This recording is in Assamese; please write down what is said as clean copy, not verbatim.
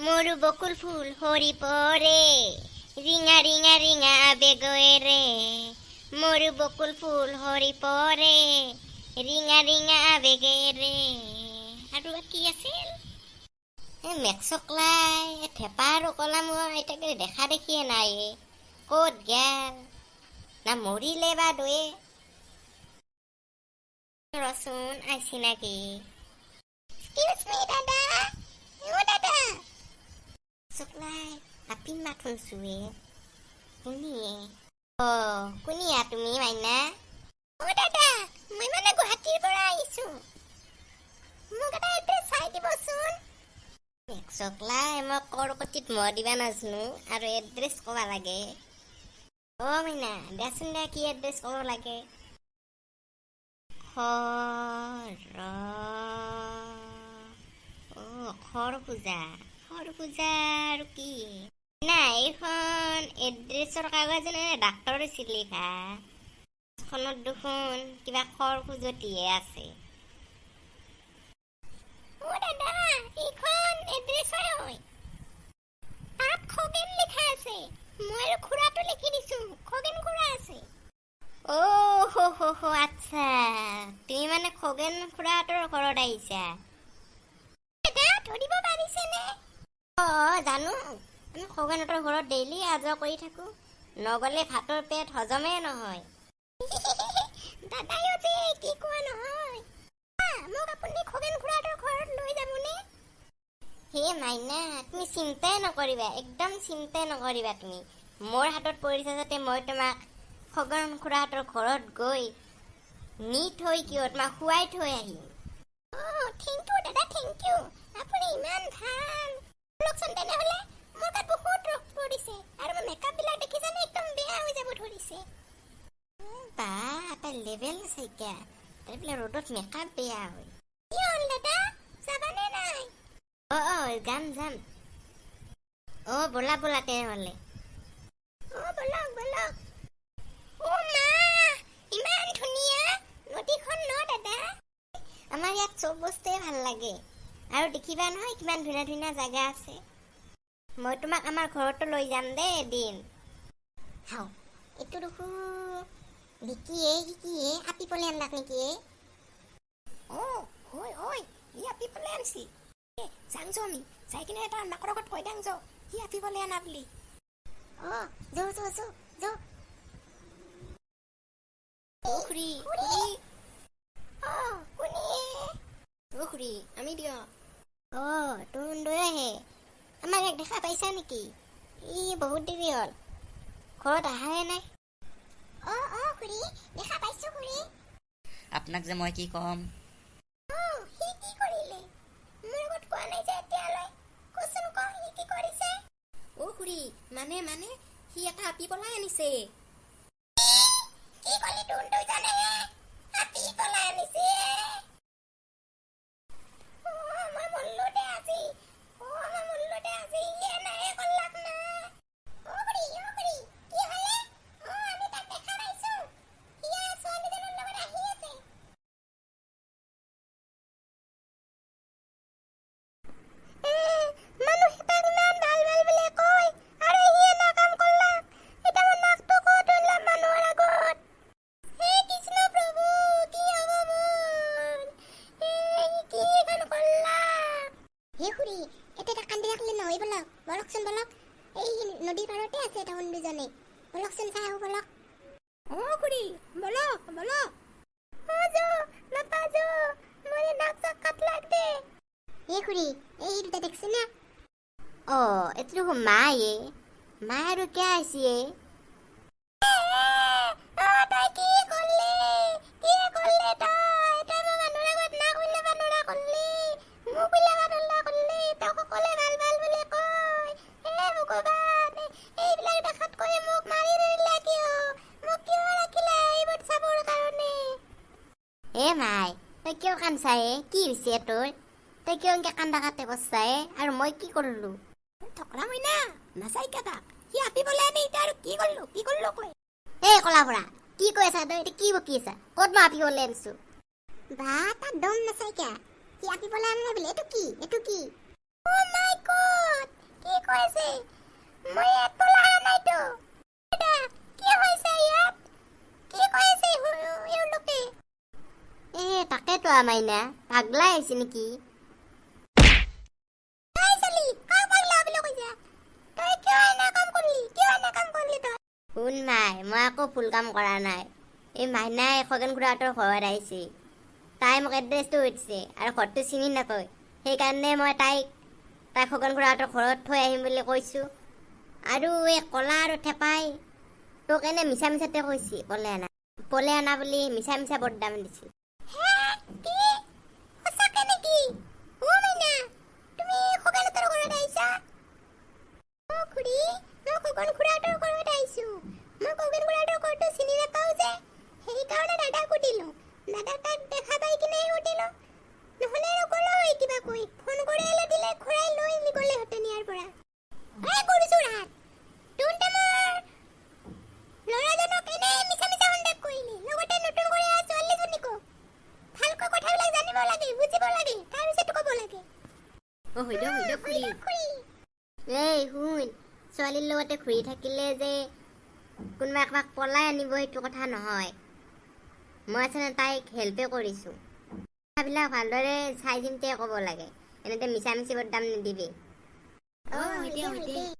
মোৰো বকুল ফুল সৰি পৰে ৰিঙা ৰিঙা ৰিঙা আবেগেৰে মোৰো বকুল ফুল সৰি পৰে ৰিঙা ৰিঙা আবেগেৰে আৰু কি আছিল মেক্সকলাই থেপা আৰু কলা মই এটাকে দেখা দেখিয়ে নাই ক'ত গেল না মৰিলে বা দয়ে ৰচোন আইছি নাকি Excuse me, Dada. Oh, Dada. Suklay, apin mathun suwe. Kuniye. Oh, kuniya tumi maina? Oh, Dada. Moi mane Guwahatir pora aisu. Mok eta address sai dibosun. Suklay, moi Korkotit modiba naznu aru address koba lage. Oh, maina, desun da ki address koba lage. খৰপূজা আৰু কি নাই এইখন এড্ৰেছৰ কাগজ ডাক্তৰে লিখা খনত দেখোন কিবা খৰপূজতিয়ে আছে অ দাদা এইখন এড্ৰেছৰ হয় তাত খগেন লিখা আছে মই আৰু খুৰাটো লিখি দিছো খগেন খুৰা আছে অ হো আচ্ছা তুমি মানে খগেন খুৰাহঁতৰ ঘৰত আহিছা ধৰিব পাৰিছেনে জানো আমি খগেনহঁতৰ ঘৰত ডেইলি আজা কৰি থাকো নগলে ভাতৰ পেট হজমে নহয় দাদাইও যে কি কোৱা নহয় মোক আপুনি খগেন খুৰাহঁতৰ ঘৰত লৈ যাবনে হে মাইনা তুমি চিন্তাই নকৰিবা একদম চিন্তাই নকৰিবা তুমি মোৰ হাতত পৰিছে যাতে মই তোমাক খগেন খুৰাহঁতৰ ঘৰত গৈ নি থৈ কিয় তোমাক শুৱাই থৈ আহিম থেংক ইউ দাদা থেংক ইউ আপুনি ইমান ভাল লকচোন তেনেহ'লে মোৰ তাত বহুত ৰস পৰিছে আৰু মোৰ মেকআপবিলাক দেখিছানে একদম বেয়া হৈ যাব ধৰিছে বা এটা লেভেল আছে এতিয়া তাৰপিছত ৰ'দত মেকআপ বেয়া হয় কি হ'ল দাদা যাবানে নাই যাম ব'লা তেনেহ'লে ব'লক মা ইমান ধুনীয়া নদীখন ন দাদা আমাৰ ইয়াত চব বস্তুৱে ভাল লাগে আৰু দেখিবা নহয় কিমান ধুনীয়া ধুনীয়া জাগা আছে মই তোমাক আমাৰ ঘৰতো লৈ যাম দেই এদিন হাও এইটো দেখোন শিকিয়ে আপি পলে আনলাক নেকি হয় ই আপি পলে আনছি যাংছো আমি যাই কিনে এটা মাকৰ আগত কৈ দাংছো সি আপি পলে আনা বুলি যাও খুৰী খুৰী আমি দিয় তোৰ লৈ আহে আমাক এক দেখা পাইছা নেকি ই বহুত দেৰি হ'ল ঘৰত আহাই নাই খুৰী দেখা পাইছো খুৰী আপোনাক যে মই কি ক'ম সি কি কৰিলে মোৰ আগত কোৱা নাই যে এতিয়ালৈ কচোন ক সি কি কৰিছে খুৰী মানে সি এটা আপি পলাই আনিছে কি কলি তোৰ জানে আপি পলাই আনিছে বলক এই নদীৰ পাৰতে আছে তাহোন দুজনে বলকচোন চাই আহো বলক খুৰী বলক নাপাজো মৰে নাক চাক কাট লাগ দে খুৰী এই দুটা দেখছ না এটো মায়ে আৰু কে আইছে তাই কি কৰলে তাই মানুহ আগত না কইলে বানুৰা কৰলে মোক কইলে বানুৰা কৰলে তাক কলে ভাল বুলি কয় ভগৱান এইবিলাক দেখাত কৈ মোক মাৰি দিলা মোক কিয় ৰাখিলা এইবোৰ চাবৰ কাৰণে মাই তই কিয় কান্দাই কি হৈছে তোৰ তই কিয় এনেকে কান্দা কাটে বস্তাই আৰু মই কি কৰিলো থকৰা মই না নাচাই কাটা সি আপি বলে আনি আৰু কি কৰিলো কৈ কলা ভৰা কি কৈ আছা তই কি বকি আছা ক'ত মই আপি বলে আনিছো বা তাৰ দম নাচাই কিয়া সি আপি বলে আনি বোলে এইটো কি মাই গড হৈছে মই ইয়াত পলা নাইতো এটা কি হৈছে ইয়াত কি কৈছে ইউলোকে তাকেতো মাইনা পাগলা হৈছে নেকি তাই চলি কাম কৰিলা বুলি কৈছা তই কিয় এনে কাম কৰিলি তই শুন মাই মই আকৌ ফুল কাম কৰা নাই এই মাইনাই খগেন খুৰাহঁতৰ ঘৰত আহিছে তাই মোক এড্ৰেছটো সুধিছে আৰু ঘৰটো চিনি নাপায় সেইকাৰণে মই তাইক খগেন খুৰাহঁতৰ ঘৰত থৈ আহিম বুলি কৈছোঁ আৰু এই কলা আৰু থেপাই তোক এনে মিছা মিছাতে কৈছে পলে আনা বুলি মিছা বদনাম দিছে সঁচাকে নেকি অ মাইনা তুমি খগেনহঁতৰ ঘৰত আহিছা অ খুৰী মই খগেন খুৰাহঁতৰ ঘৰত আহিছো মই খগেন খুৰাহঁতৰ ঘৰটো চিনি নাপাওঁ যে সেইকাৰণে দাদাক সুধিলোঁ দাদা তাক দেখা পাই কিনে সুধিলোঁ নহ'লে আৰু গ'লো হয় কিবা কৈ ফোন কৰি দিলে খুৰাই লৈ গ'লেহেঁতেন ইয়াৰ পৰা এই কৰিছোঁ ৰাত তোৰ মোৰ ল'ৰাজনক এনে মিছা সন্দেহ কৰিলি লগতে নতুন কৰি অহা ছোৱালীজনীকো ভালকৈ কথাবিলাক জানিব লাগে বুজিব লাগে তাৰপিছত ক'ব লাগে অ হৈ দিয়ক খুৰী এই শুন ছোৱালীৰ লগতে ঘূৰি থাকিলে যে কোনোবা কাৰোবাক পলাই আনিব সেইটো কথা নহয় মই আচলতে তাইক হেল্পে কৰিছোঁ কথাবিলাক ভালদৰে চাই চিন্তিয়ে ক'ব লাগে এনেতে মিছা বদনাম নিদিবি অ হৈ দিয়ক